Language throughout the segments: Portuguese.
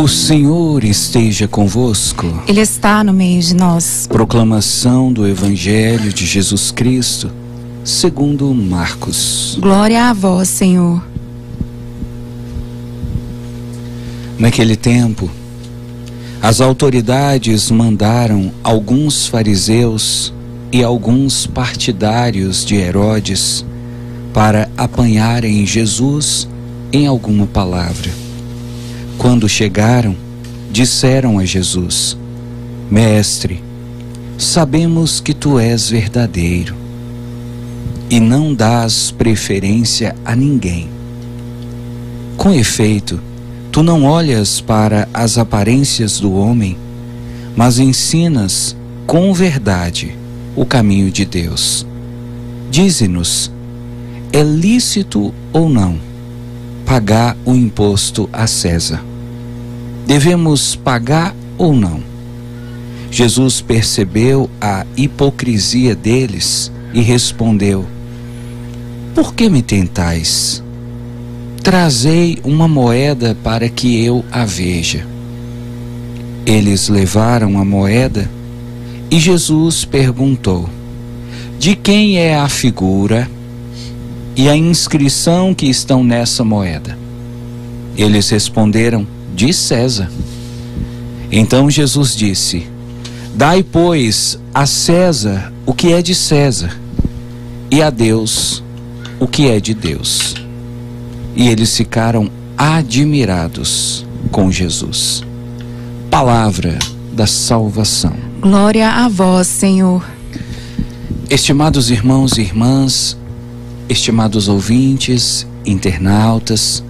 O Senhor esteja convosco. Ele está no meio de nós. Proclamação do Evangelho de Jesus Cristo, segundo Marcos. Glória a vós, Senhor. Naquele tempo, as autoridades mandaram alguns fariseus e alguns partidários de Herodes para apanharem Jesus em alguma palavra. Quando chegaram, disseram a Jesus: Mestre, sabemos que tu és verdadeiro e não dás preferência a ninguém. Com efeito, tu não olhas para as aparências do homem, mas ensinas com verdade o caminho de Deus. Dize-nos, é lícito ou não pagar o imposto a César? Devemos pagar ou não? Jesus percebeu a hipocrisia deles e respondeu: Por que me tentais? Trazei uma moeda para que eu a veja. Eles levaram a moeda e Jesus perguntou: De quem é a figura e a inscrição que estão nessa moeda? Eles responderam: De César. Então Jesus disse: Dai, pois, a César o que é de César, e a Deus o que é de Deus. E eles ficaram admirados com Jesus. Palavra da salvação. Glória a vós, Senhor. Estimados irmãos e irmãs, estimados ouvintes, internautas,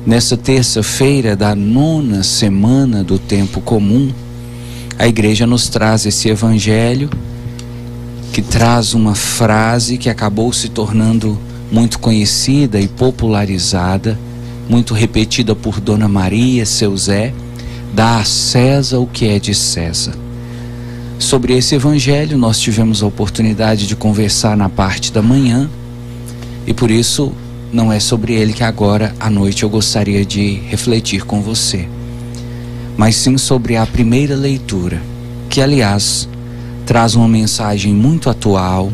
nessa terça-feira da 9ª semana do tempo comum, a igreja nos traz esse evangelho que traz uma frase que acabou se tornando muito conhecida e popularizada, muito repetida por Dona Maria, seu Zé: dá a César o que é de César. Sobre esse evangelho nós tivemos a oportunidade de conversar na parte da manhã, e por isso não é sobre ele que agora à noite eu gostaria de refletir com você, mas sim sobre a primeira leitura, que aliás traz uma mensagem muito atual,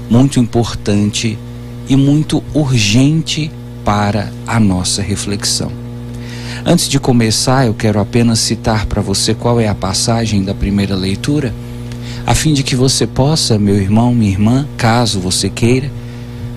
muito importante e muito urgente para a nossa reflexão. Antes de começar, eu quero apenas citar para você qual é a passagem da primeira leitura, a fim de que você possa, meu irmão, minha irmã, caso você queira,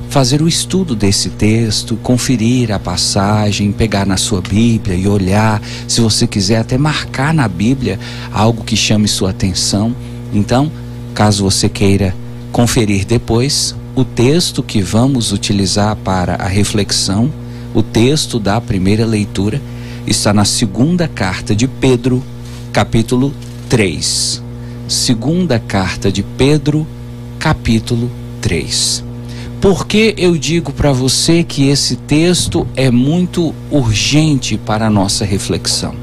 fazer o estudo desse texto, conferir a passagem, pegar na sua Bíblia e olhar, se você quiser até marcar na Bíblia algo que chame sua atenção. Então, caso você queira conferir depois, o texto que vamos utilizar para a reflexão, o texto da primeira leitura, está na segunda carta de Pedro, capítulo 3. Segunda carta de Pedro, capítulo 3. Por que eu digo para você que esse texto é muito urgente para a nossa reflexão?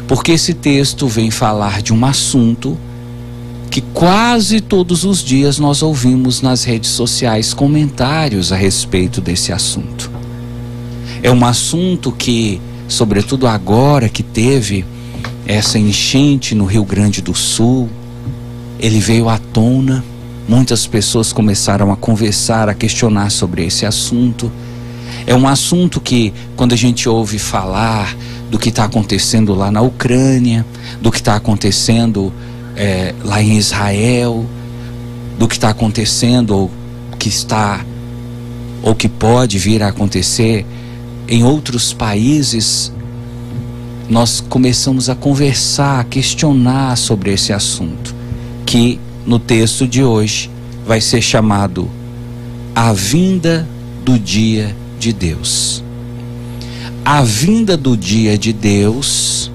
Porque esse texto vem falar de um assunto que quase todos os dias nós ouvimos nas redes sociais comentários a respeito desse assunto. É um assunto que, sobretudo agora que teve essa enchente no Rio Grande do Sul, ele veio à tona. Muitas pessoas começaram a conversar, a questionar sobre esse assunto. É um assunto que, quando a gente ouve falar do que está acontecendo lá na Ucrânia, do que está acontecendo lá em Israel, do que está acontecendo ou que pode vir a acontecer em outros países, nós começamos a conversar, a questionar sobre esse assunto, que no texto de hoje vai ser chamado a vinda do dia de Deus. A vinda do dia de Deus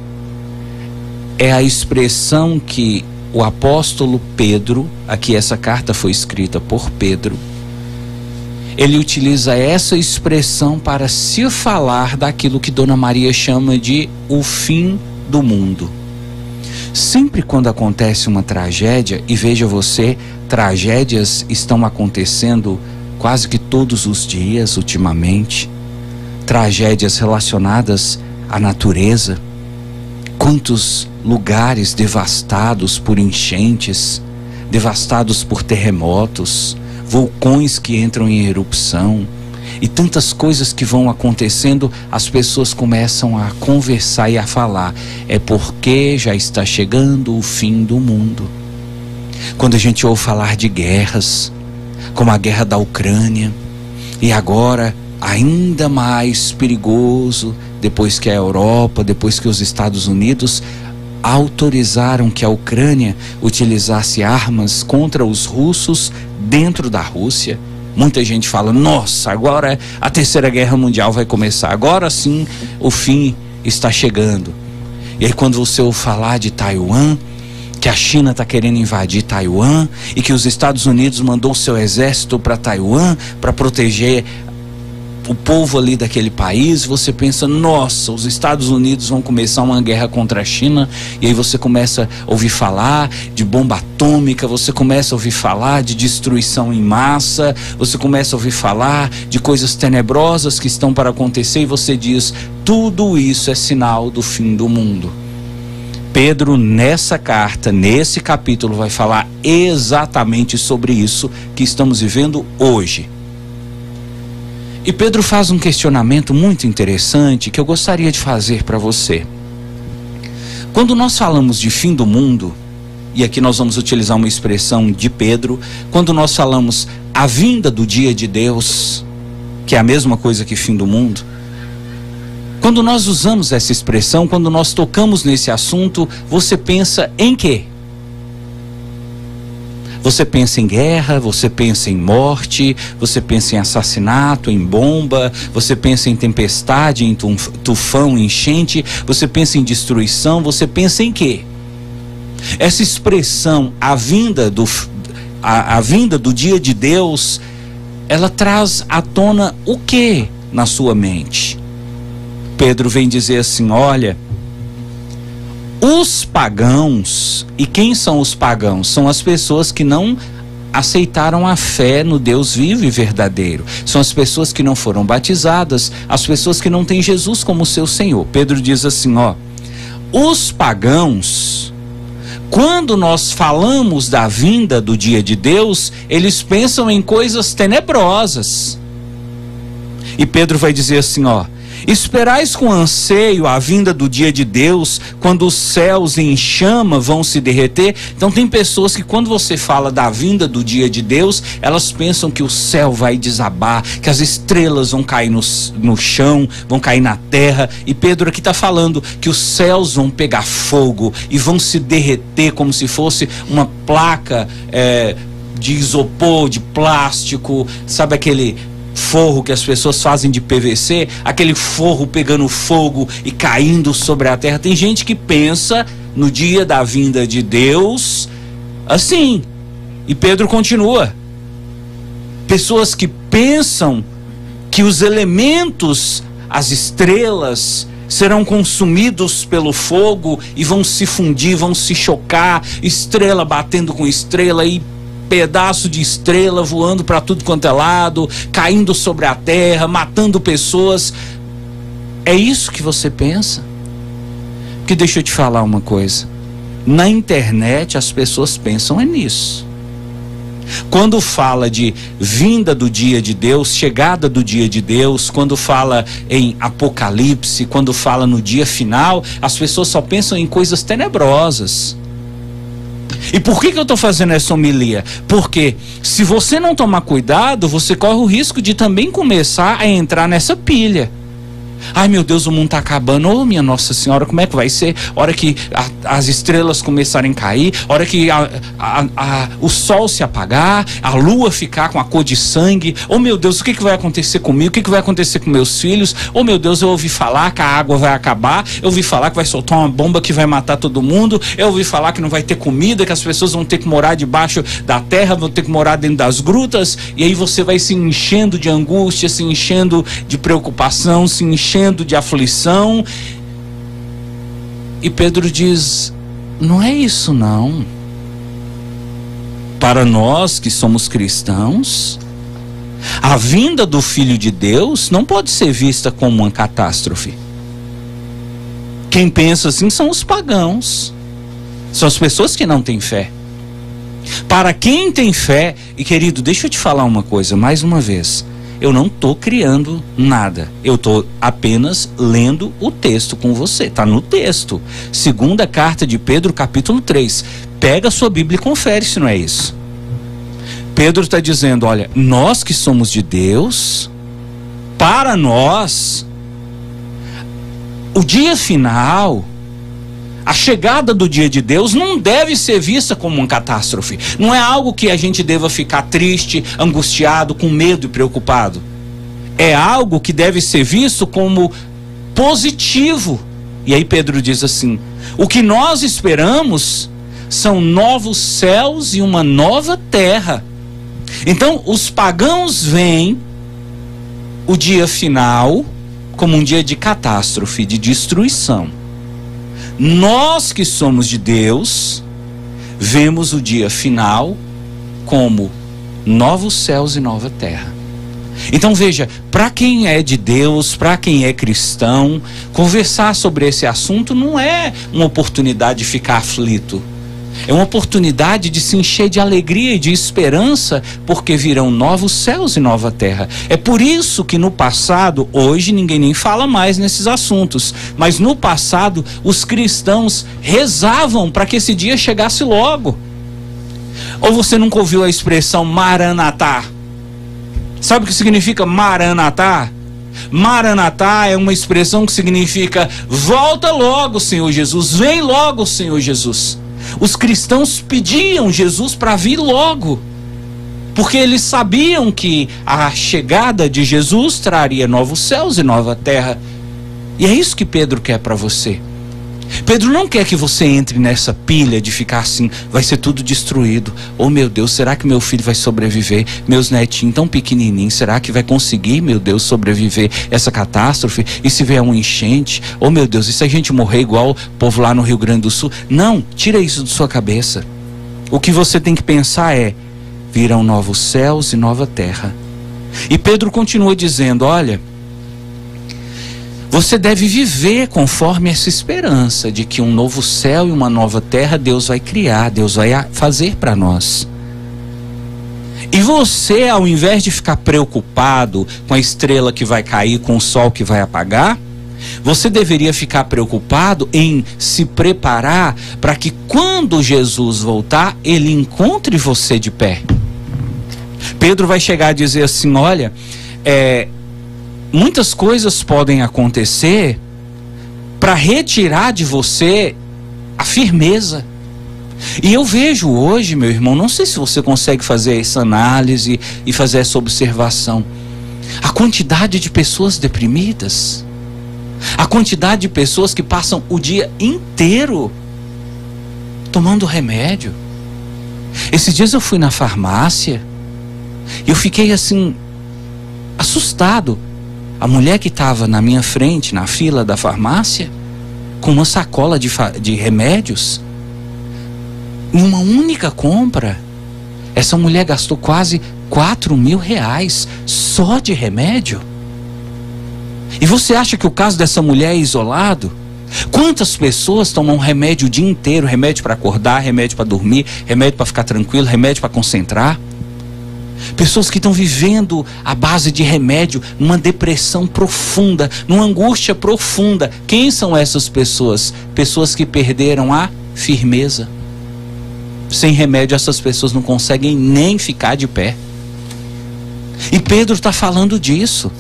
é a expressão que o apóstolo Pedro, aqui essa carta foi escrita por Pedro, ele utiliza essa expressão para se falar daquilo que Dona Maria chama de o fim do mundo. Sempre quando acontece uma tragédia, e veja você, tragédias estão acontecendo quase que todos os dias ultimamente, tragédias relacionadas à natureza, Quantos lugares devastados por enchentes, devastados por terremotos, vulcões que entram em erupção, e tantas coisas que vão acontecendo. As pessoas começam a conversar e a falar: é porque já está chegando o fim do mundo. Quando a gente ouve falar de guerras, como a guerra da Ucrânia, e agora ainda mais perigoso, depois que a Europa, depois que os Estados Unidos autorizaram que a Ucrânia utilizasse armas contra os russos dentro da Rússia. Muita gente fala: nossa, agora a Terceira Guerra Mundial vai começar, agora sim o fim está chegando. E aí quando você ouve falar de Taiwan, que a China está querendo invadir Taiwan, e que os Estados Unidos mandou seu exército para Taiwan para proteger o povo ali daquele país, você pensa: nossa, os Estados Unidos vão começar uma guerra contra a China. E aí você começa a ouvir falar de bomba atômica, você começa a ouvir falar de destruição em massa, você começa a ouvir falar de coisas tenebrosas que estão para acontecer, e você diz: tudo isso é sinal do fim do mundo. Pedro, nessa carta, nesse capítulo, vai falar exatamente sobre isso que estamos vivendo hoje. E Pedro faz um questionamento muito interessante que eu gostaria de fazer para você. Quando nós falamos de fim do mundo, e aqui nós vamos utilizar uma expressão de Pedro, quando nós falamos a vinda do dia de Deus, que é a mesma coisa que fim do mundo, quando nós usamos essa expressão, quando nós tocamos nesse assunto, você pensa em quê? Você pensa em guerra, você pensa em morte, você pensa em assassinato, em bomba, você pensa em tempestade, em tufão, enchente, você pensa em destruição, você pensa em quê? Essa expressão, a vinda do dia de Deus, ela traz à tona o quê na sua mente? Pedro vem dizer assim: olha, os pagãos, e quem são os pagãos? São as pessoas que não aceitaram a fé no Deus vivo e verdadeiro. São as pessoas que não foram batizadas, as pessoas que não têm Jesus como seu Senhor. Pedro diz assim, ó: os pagãos, quando nós falamos da vinda do dia de Deus, eles pensam em coisas tenebrosas. E Pedro vai dizer assim, ó: esperais com anseio a vinda do dia de Deus, quando os céus em chama vão se derreter. Então tem pessoas que quando você fala da vinda do dia de Deus, elas pensam que o céu vai desabar, que as estrelas vão cair no chão, vão cair na terra. E Pedro aqui está falando que os céus vão pegar fogo e vão se derreter como se fosse uma placa de isopor, de plástico, sabe aquele forro que as pessoas fazem de PVC, aquele forro pegando fogo e caindo sobre a terra. Tem gente que pensa no dia da vinda de Deus assim. E Pedro continua: pessoas que pensam que os elementos, as estrelas, serão consumidos pelo fogo e vão se fundir, vão se chocar, estrela batendo com estrela e pedaço de estrela voando para tudo quanto é lado, caindo sobre a terra, matando pessoas. É isso que você pensa? Porque deixa eu te falar uma coisa: na internet as pessoas pensam nisso. Quando fala de vinda do dia de Deus, chegada do dia de Deus, quando fala em Apocalipse, quando fala no dia final, as pessoas só pensam em coisas tenebrosas. E por que eu estou fazendo essa homilia? Porque se você não tomar cuidado, você corre o risco de também começar a entrar nessa pilha. Ai meu Deus, o mundo está acabando. Oh minha Nossa Senhora, como é que vai ser? Hora que as estrelas começarem a cair, hora que o sol se apagar, a lua ficar com a cor de sangue. Oh meu Deus, o que vai acontecer comigo? O que vai acontecer com meus filhos? Oh meu Deus, eu ouvi falar que a água vai acabar, eu ouvi falar que vai soltar uma bomba que vai matar todo mundo, eu ouvi falar que não vai ter comida, que as pessoas vão ter que morar debaixo da terra, vão ter que morar dentro das grutas. E aí você vai se enchendo de angústia, se enchendo de preocupação, se enchendo de aflição. E Pedro diz: não é isso não. Para nós que somos cristãos, a vinda do Filho de Deus não pode ser vista como uma catástrofe. Quem pensa assim são os pagãos. São as pessoas que não têm fé. Para quem tem fé, e querido, deixa eu te falar uma coisa, mais uma vez. Eu não estou criando nada. Eu estou apenas lendo o texto com você. Está no texto. Segunda carta de Pedro, capítulo 3. Pega a sua Bíblia e confere se não é isso. Pedro está dizendo, olha, nós que somos de Deus, para nós, o dia final, a chegada do dia de Deus não deve ser vista como uma catástrofe. Não é algo que a gente deva ficar triste, angustiado, com medo e preocupado. É algo que deve ser visto como positivo. E aí Pedro diz assim, o que nós esperamos são novos céus e uma nova terra. Então os pagãos veem o dia final como um dia de catástrofe, de destruição. Nós que somos de Deus, vemos o dia final como novos céus e nova terra. Então veja, para quem é de Deus, para quem é cristão, conversar sobre esse assunto não é uma oportunidade de ficar aflito. É uma oportunidade de se encher de alegria e de esperança, porque virão novos céus e nova terra. É por isso que no passado, hoje ninguém nem fala mais nesses assuntos, mas no passado os cristãos rezavam para que esse dia chegasse logo. Ou você nunca ouviu a expressão Maranatá? Sabe o que significa Maranatá? Maranatá é uma expressão que significa volta logo, Senhor Jesus, vem logo, Senhor Jesus. Os cristãos pediam Jesus para vir logo, porque eles sabiam que a chegada de Jesus traria novos céus e nova terra. E é isso que Pedro quer para você. Pedro não quer que você entre nessa pilha de ficar assim, vai ser tudo destruído. Oh meu Deus, será que meu filho vai sobreviver? Meus netinhos tão pequenininhos, será que vai conseguir, meu Deus, sobreviver essa catástrofe? E se vier uma enchente? Oh meu Deus, e se a gente morrer igual o povo lá no Rio Grande do Sul? Não, tira isso de sua cabeça. O que você tem que pensar é, virão novos céus e nova terra. E Pedro continua dizendo, olha, você deve viver conforme essa esperança de que um novo céu e uma nova terra Deus vai criar, Deus vai fazer para nós. E você, ao invés de ficar preocupado com a estrela que vai cair, com o sol que vai apagar, você deveria ficar preocupado em se preparar para que quando Jesus voltar, ele encontre você de pé. Pedro vai chegar a dizer assim, olha, muitas coisas podem acontecer para retirar de você a firmeza. E eu vejo hoje, meu irmão, não sei se você consegue fazer essa análise e fazer essa observação, a quantidade de pessoas deprimidas, a quantidade de pessoas que passam o dia inteiro tomando remédio. Esses dias eu fui na farmácia e eu fiquei assim, assustado. A mulher que estava na minha frente, na fila da farmácia, com uma sacola de remédios, em uma única compra, essa mulher gastou quase R$4.000 só de remédio. E você acha que o caso dessa mulher é isolado? Quantas pessoas tomam remédio o dia inteiro, remédio para acordar, remédio para dormir, remédio para ficar tranquilo, remédio para concentrar? Pessoas que estão vivendo à base de remédio, numa depressão profunda, numa angústia profunda. Quem são essas pessoas? Pessoas que perderam a firmeza. Sem remédio, essas pessoas não conseguem nem ficar de pé. E Pedro está falando disso.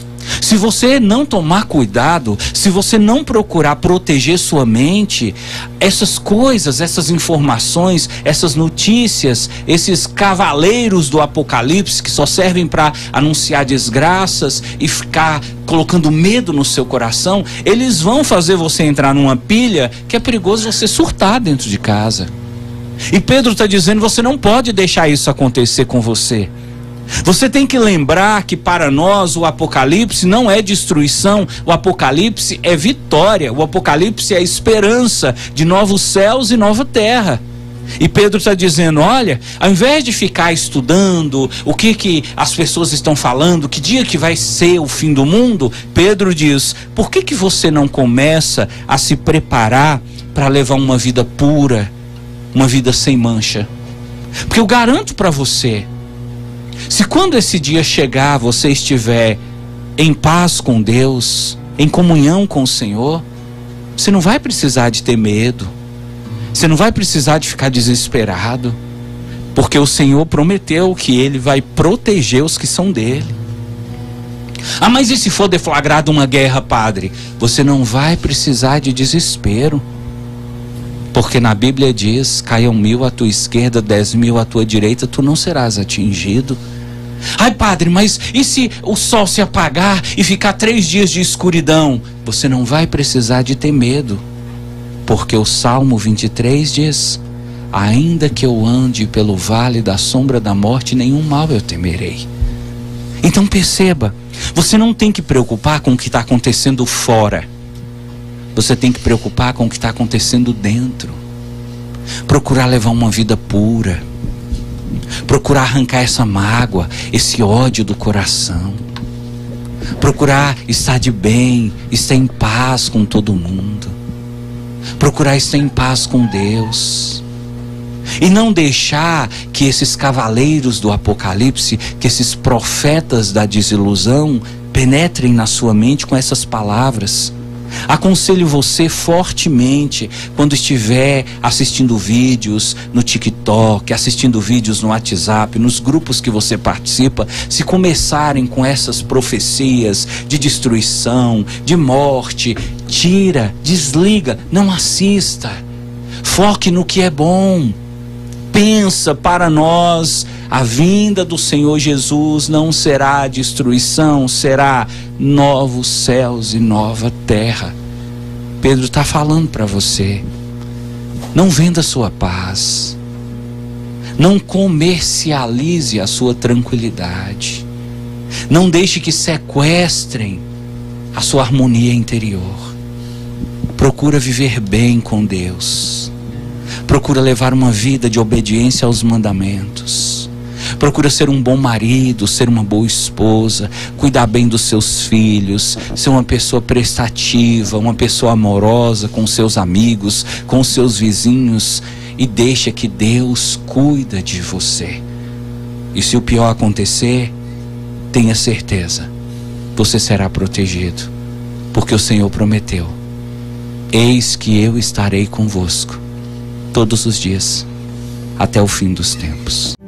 Se você não tomar cuidado, se você não procurar proteger sua mente, essas coisas, essas informações, essas notícias, esses cavaleiros do Apocalipse que só servem para anunciar desgraças e ficar colocando medo no seu coração, eles vão fazer você entrar numa pilha que é perigoso você surtar dentro de casa. E Pedro está dizendo, você não pode deixar isso acontecer com você. Você tem que lembrar que para nós o Apocalipse não é destruição, o Apocalipse é vitória, o Apocalipse é a esperança de novos céus e nova terra. E Pedro está dizendo, olha, ao invés de ficar estudando o que as pessoas estão falando, que dia que vai ser o fim do mundo, Pedro diz, por que você não começa a se preparar para levar uma vida pura, uma vida sem mancha? Porque eu garanto para você, se quando esse dia chegar, você estiver em paz com Deus, em comunhão com o Senhor, você não vai precisar de ter medo. Você não vai precisar de ficar desesperado, porque o Senhor prometeu que Ele vai proteger os que são dele. Ah, mas e se for deflagrada uma guerra, padre? Você não vai precisar de desespero, porque na Bíblia diz, caiam 1000 à tua esquerda, 10.000 à tua direita, tu não serás atingido. Ai, padre, mas e se o sol se apagar e ficar 3 dias de escuridão? Você não vai precisar de ter medo, porque o Salmo 23 diz, ainda que eu ande pelo vale da sombra da morte, nenhum mal eu temerei. Então perceba, você não tem que preocupar com o que está acontecendo fora, você tem que preocupar com o que está acontecendo dentro. Procurar levar uma vida pura, procurar arrancar essa mágoa, esse ódio do coração, procurar estar de bem, estar em paz com todo mundo, procurar estar em paz com Deus, e não deixar que esses cavaleiros do Apocalipse, que esses profetas da desilusão penetrem na sua mente com essas palavras. Aconselho você fortemente, quando estiver assistindo vídeos no TikTok, assistindo vídeos no WhatsApp, nos grupos que você participa, se começarem com essas profecias de destruição, de morte, tira, desliga, não assista. Foque no que é bom. Pensa, para nós, a vinda do Senhor Jesus não será destruição, será novos céus e nova terra. Pedro está falando para você, não venda sua paz, não comercialize a sua tranquilidade, não deixe que sequestrem a sua harmonia interior. Procura viver bem com Deus, procura levar uma vida de obediência aos mandamentos, procura ser um bom marido, ser uma boa esposa, cuidar bem dos seus filhos, ser uma pessoa prestativa, uma pessoa amorosa com seus amigos, com seus vizinhos, e deixa que Deus cuida de você. E se o pior acontecer, tenha certeza, você será protegido, porque o Senhor prometeu, eis que eu estarei convosco todos os dias, até o fim dos tempos.